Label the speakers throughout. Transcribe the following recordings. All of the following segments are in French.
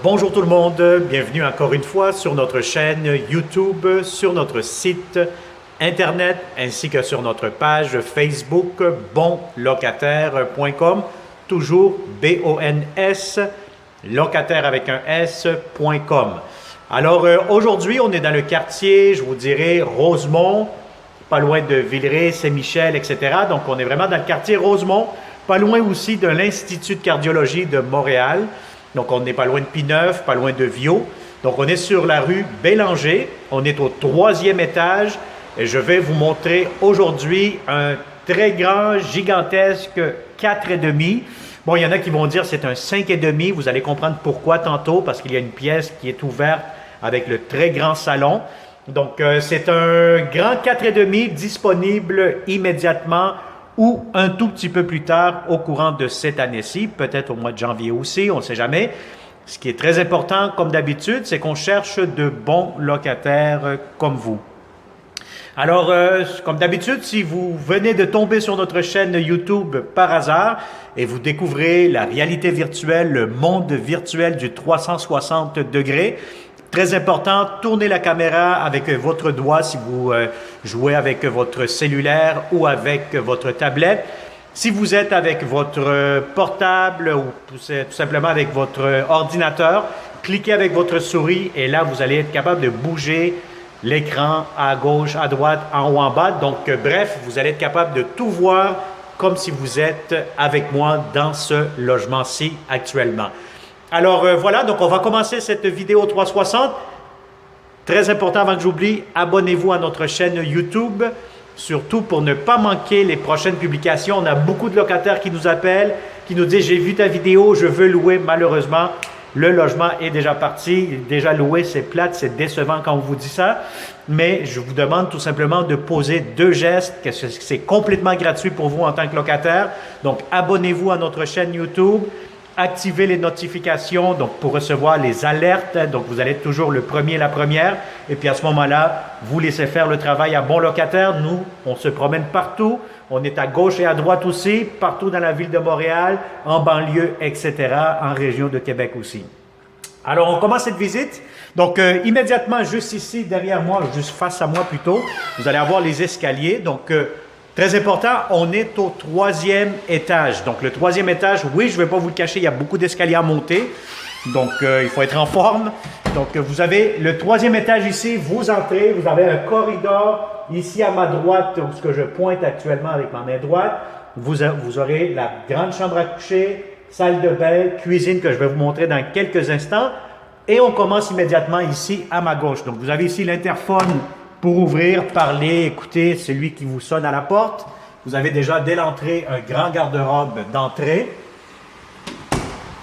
Speaker 1: Bonjour tout le monde, bienvenue encore une fois sur notre chaîne YouTube, sur notre site internet ainsi que sur notre page Facebook bonlocataire.com, toujours B-O-N-S, locataire avec un S.com. Alors aujourd'hui on est dans le quartier, je vous dirais Rosemont, pas loin de Villeray, Saint-Michel, etc. Donc on est vraiment dans le quartier Rosemont, pas loin aussi de l'Institut de cardiologie de Montréal. Donc, on n'est pas loin de Pineuf, pas loin de Viau. Donc, on est sur la rue Bélanger. On est au 3e étage. Et je vais vous montrer aujourd'hui un très grand, gigantesque 4,5. Bon, il y en a qui vont dire que c'est un 5,5. Vous allez comprendre pourquoi tantôt, parce qu'il y a une pièce qui est ouverte avec le très grand salon. Donc, c'est un grand 4,5 disponible immédiatement ou un tout petit peu plus tard au courant de cette année-ci, peut-être au mois de janvier aussi, on ne sait jamais. Ce qui est très important, comme d'habitude, c'est qu'on cherche de bons locataires comme vous. Alors, comme d'habitude, si vous venez de tomber sur notre chaîne YouTube par hasard et vous découvrez la réalité virtuelle, le monde virtuel du 360 degrés, très important, tournez la caméra avec votre doigt si vous jouez avec votre cellulaire ou avec votre tablette. Si vous êtes avec votre portable ou tout simplement avec votre ordinateur, cliquez avec votre souris et là, vous allez être capable de bouger l'écran à gauche, à droite, en haut, en bas. Donc, bref, vous allez être capable de tout voir comme si vous êtes avec moi dans ce logement-ci actuellement. Alors voilà, donc on va commencer cette vidéo 360. Très important avant que j'oublie, abonnez-vous à notre chaîne YouTube, surtout pour ne pas manquer les prochaines publications. On a beaucoup de locataires qui nous appellent, qui nous disent « J'ai vu ta vidéo, je veux louer ». Malheureusement, le logement est déjà parti, déjà loué, c'est plate, c'est décevant quand on vous dit ça. Mais je vous demande tout simplement de poser 2 gestes, que c'est complètement gratuit pour vous en tant que locataire. Donc abonnez-vous à notre chaîne YouTube. Activez les notifications donc pour recevoir les alertes. Donc, vous allez être toujours le premier, la première. Et puis, à ce moment-là, vous laissez faire le travail à bon locataire. Nous, on se promène partout. On est à gauche et à droite aussi, partout dans la ville de Montréal, en banlieue, etc., en région de Québec aussi. Alors, on commence cette visite. Donc, immédiatement, juste ici, derrière moi, juste face à moi plutôt, vous allez avoir les escaliers. Donc, très important, on est au 3e étage. Donc, le 3e étage, oui, je ne vais pas vous le cacher, il y a beaucoup d'escaliers à monter. Donc, il faut être en forme. Donc, vous avez le 3e étage ici, vous entrez, vous avez un corridor ici à ma droite, où ce que je pointe actuellement avec ma main droite. Vous aurez la grande chambre à coucher, salle de bain, cuisine que je vais vous montrer dans quelques instants. Et on commence immédiatement ici à ma gauche. Donc, vous avez ici l'interphone pour ouvrir, parler, écouter celui qui vous sonne à la porte. Vous avez déjà dès l'entrée un grand garde-robe d'entrée.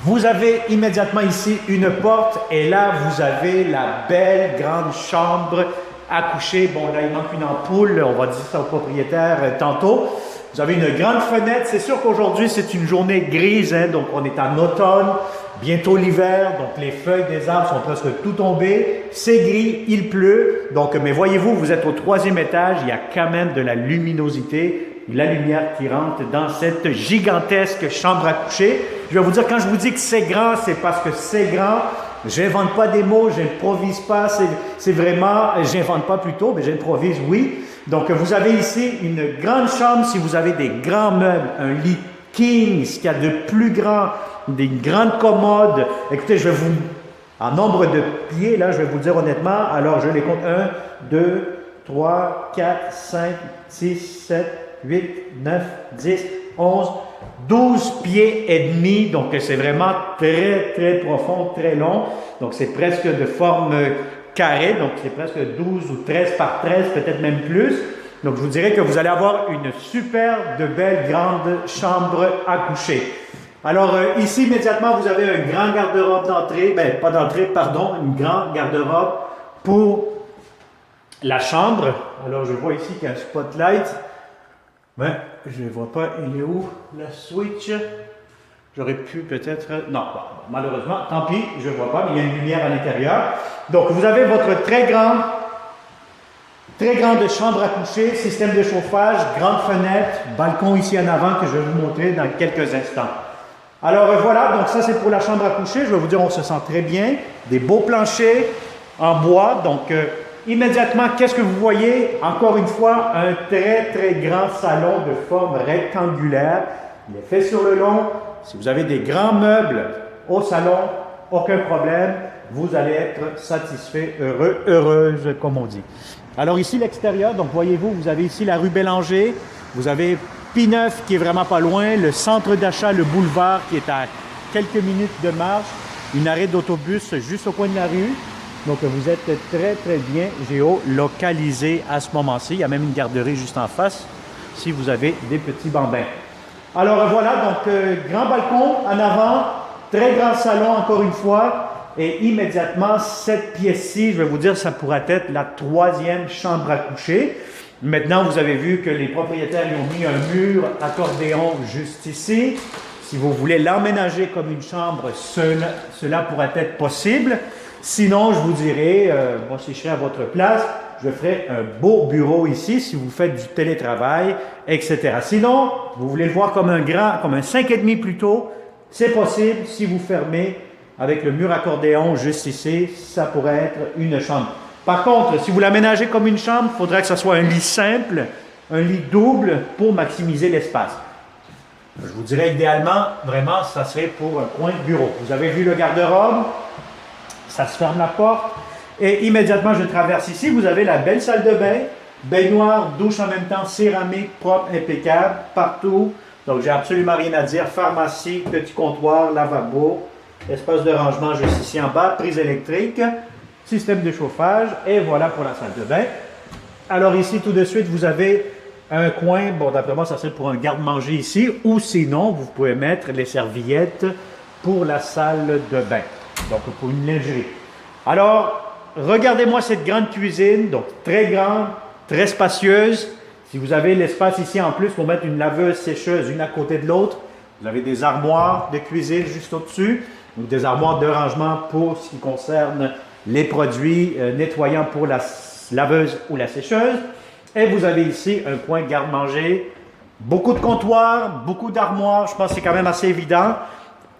Speaker 1: Vous avez immédiatement ici une porte et là vous avez la belle grande chambre à coucher. Bon là il manque une ampoule, on va dire ça au propriétaire tantôt. Vous avez une grande fenêtre. C'est sûr qu'aujourd'hui c'est une journée grise, hein, donc on est en automne. Bientôt l'hiver, donc les feuilles des arbres sont presque tout tombées. C'est gris, il pleut. Donc, mais voyez-vous, vous êtes au 3e étage, il y a quand même de la luminosité, la lumière qui rentre dans cette gigantesque chambre à coucher. Je vais vous dire, quand je vous dis que c'est grand, c'est parce que c'est grand. J'invente pas des mots, j'improvise pas, c'est vraiment, j'invente pas plutôt, mais j'improvise, oui. Donc, vous avez ici une grande chambre, si vous avez des grands meubles, un lit king, ce qu'il y a de plus grand, des grandes commodes. Écoutez, je vais vous, en nombre de pieds, là, je vais vous dire honnêtement, alors je les compte 1, 2, 3, 4, 5, 6, 7, 8, 9, 10, 11, 12 pieds et demi. Donc, c'est vraiment très, très profond, très long. Donc, c'est presque de forme carrée. Donc, c'est presque 12 ou 13 par 13, peut-être même plus. Donc, je vous dirais que vous allez avoir une super de belle grande chambre à coucher. Alors, ici, immédiatement, vous avez un grand garde-robe d'entrée, pas d'entrée, pardon, une grande garde-robe pour la chambre. Alors, je vois ici qu'il y a un spotlight. Mais, je ne vois pas, il est où, la switch? J'aurais pu peut-être... Non, malheureusement, tant pis, je ne vois pas, mais il y a une lumière à l'intérieur. Donc, vous avez votre très grande chambre à coucher, système de chauffage, grande fenêtre, balcon ici en avant que je vais vous montrer dans quelques instants. Alors voilà, donc ça c'est pour la chambre à coucher. Je vais vous dire, on se sent très bien. Des beaux planchers en bois. Donc immédiatement, qu'est-ce que vous voyez? Encore une fois, un très très grand salon de forme rectangulaire. Il est fait sur le long. Si vous avez des grands meubles au salon, aucun problème. Vous allez être satisfait, heureux, heureuse, comme on dit. Alors ici, l'extérieur, donc voyez-vous, vous avez ici la rue Bélanger. Vous avez P9 qui est vraiment pas loin, le centre d'achat, le boulevard qui est à quelques minutes de marche, une arrêt d'autobus juste au coin de la rue. Donc vous êtes très très bien géolocalisé à ce moment-ci. Il y a même une garderie juste en face si vous avez des petits bambins. Alors voilà, donc grand balcon en avant, très grand salon encore une fois. Et immédiatement, cette pièce-ci, je vais vous dire, ça pourrait être la troisième chambre à coucher. Maintenant, vous avez vu que les propriétaires y ont mis un mur accordéon juste ici. Si vous voulez l'emménager comme une chambre, cela pourrait être possible. Sinon, je vous dirais, moi si je serais à votre place, je ferais un beau bureau ici si vous faites du télétravail, etc. Sinon, vous voulez le voir comme un 5,5 plutôt, c'est possible si vous fermez avec le mur accordéon juste ici, ça pourrait être une chambre. Par contre, si vous l'aménagez comme une chambre, il faudrait que ce soit un lit simple, un lit double pour maximiser l'espace. Je vous dirais idéalement, vraiment, ça serait pour un coin de bureau. Vous avez vu le garde-robe, ça se ferme la porte et immédiatement je traverse ici, vous avez la belle salle de bain, baignoire, douche en même temps, céramique, propre, impeccable, partout. Donc j'ai absolument rien à dire, pharmacie, petit comptoir, lavabo, espace de rangement juste ici en bas, prise électrique, système de chauffage et voilà pour la salle de bain. Alors ici tout de suite vous avez un coin, bon d'après moi ça serait pour un garde-manger ici ou sinon vous pouvez mettre les serviettes pour la salle de bain, donc pour une lingerie. Alors regardez-moi cette grande cuisine, donc très grande, très spacieuse. Si vous avez l'espace ici en plus pour mettre une laveuse sécheuse une à côté de l'autre, vous avez des armoires de cuisine juste au-dessus, donc des armoires de rangement pour ce qui concerne les produits nettoyants pour la laveuse ou la sécheuse. Et vous avez ici un coin garde-manger, beaucoup de comptoirs, beaucoup d'armoires, je pense que c'est quand même assez évident.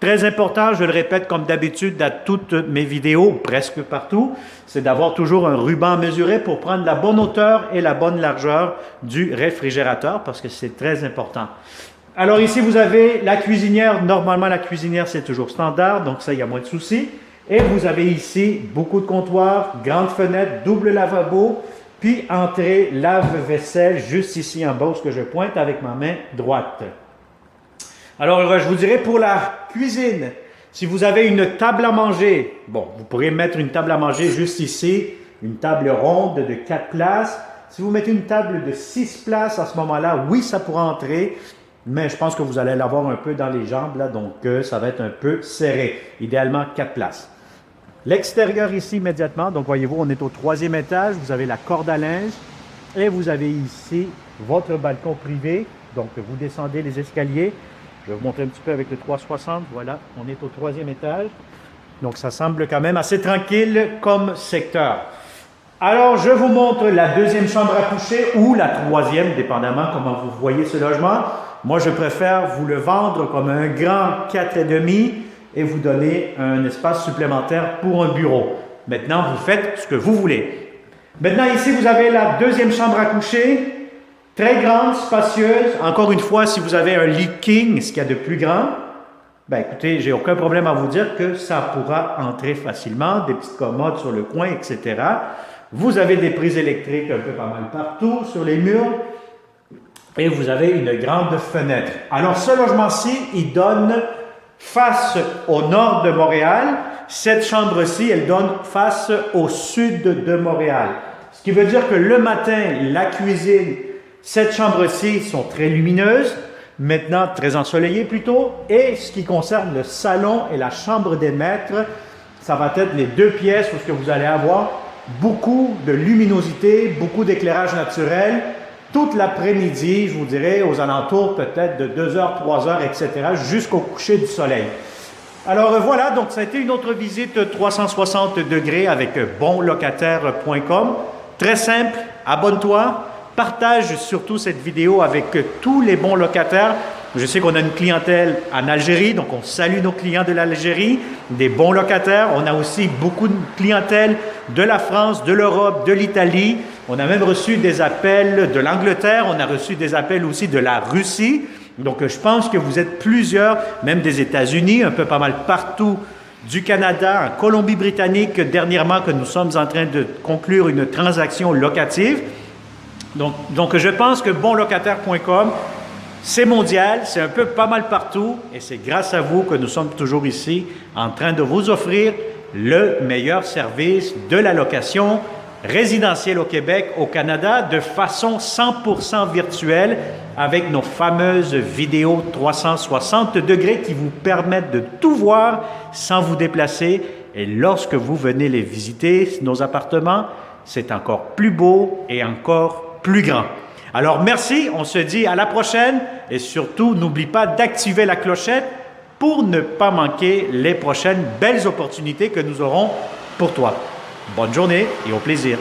Speaker 1: Très important, je le répète comme d'habitude à toutes mes vidéos, presque partout, c'est d'avoir toujours un ruban mesuré pour prendre la bonne hauteur et la bonne largeur du réfrigérateur parce que c'est très important. Alors ici, vous avez la cuisinière. Normalement, la cuisinière, c'est toujours standard, donc ça, il y a moins de soucis. Et vous avez ici beaucoup de comptoirs, grande fenêtre, double lavabo, puis entrée lave-vaisselle juste ici en bas où je pointe avec ma main droite. Alors, je vous dirais pour la cuisine, si vous avez une table à manger, bon, vous pourrez mettre une table à manger juste ici, une table ronde de 4 places. Si vous mettez une table de 6 places à ce moment-là, oui, ça pourra entrer. Mais je pense que vous allez l'avoir un peu dans les jambes, là, donc ça va être un peu serré. Idéalement, 4 places. L'extérieur ici, immédiatement, donc voyez-vous, on est au 3e étage. Vous avez la corde à linge et vous avez ici votre balcon privé. Donc, vous descendez les escaliers. Je vais vous montrer un petit peu avec le 360. Voilà, on est au 3e étage. Donc, ça semble quand même assez tranquille comme secteur. Alors, je vous montre la 2e chambre à coucher ou la 3e, dépendamment comment vous voyez ce logement. Moi, je préfère vous le vendre comme un grand 4,5 et vous donner un espace supplémentaire pour un bureau. Maintenant, vous faites ce que vous voulez. Maintenant, ici, vous avez la 2e chambre à coucher. Très grande, spacieuse. Encore une fois, si vous avez un lit king, ce qu'il y a de plus grand, ben écoutez, j'ai aucun problème à vous dire que ça pourra entrer facilement, des petites commodes sur le coin, etc. Vous avez des prises électriques un peu pas mal partout sur les murs. Et vous avez une grande fenêtre. Alors, ce logement-ci, il donne face au nord de Montréal. Cette chambre-ci, elle donne face au sud de Montréal. Ce qui veut dire que le matin, la cuisine, cette chambre-ci sont très lumineuses, maintenant très ensoleillées plutôt. Et ce qui concerne le salon et la chambre des maîtres, ça va être les 2 pièces où vous allez avoir beaucoup de luminosité, beaucoup d'éclairage naturel. Toute l'après-midi, je vous dirais, aux alentours peut-être de 2h, 3h, etc., jusqu'au coucher du soleil. Alors voilà, donc ça a été une autre visite 360 degrés avec bonlocataire.com. Très simple, abonne-toi, partage surtout cette vidéo avec tous les bons locataires Je sais qu'on a une clientèle en Algérie, donc on salue nos clients de l'Algérie, des bons locataires. On a aussi beaucoup de clientèle de la France, de l'Europe, de l'Italie. On a même reçu des appels de l'Angleterre, on a reçu des appels aussi de la Russie. Donc je pense que vous êtes plusieurs, même des États-Unis, un peu pas mal partout, du Canada, en Colombie-Britannique, dernièrement que nous sommes en train de conclure une transaction locative. Donc je pense que bonlocataire.com, c'est mondial, c'est un peu pas mal partout et c'est grâce à vous que nous sommes toujours ici en train de vous offrir le meilleur service de la location résidentielle au Québec, au Canada, de façon 100% virtuelle avec nos fameuses vidéos 360 degrés qui vous permettent de tout voir sans vous déplacer. Et lorsque vous venez les visiter, nos appartements, c'est encore plus beau et encore plus grand. Alors merci, on se dit à la prochaine et surtout, n'oublie pas d'activer la clochette pour ne pas manquer les prochaines belles opportunités que nous aurons pour toi. Bonne journée et au plaisir.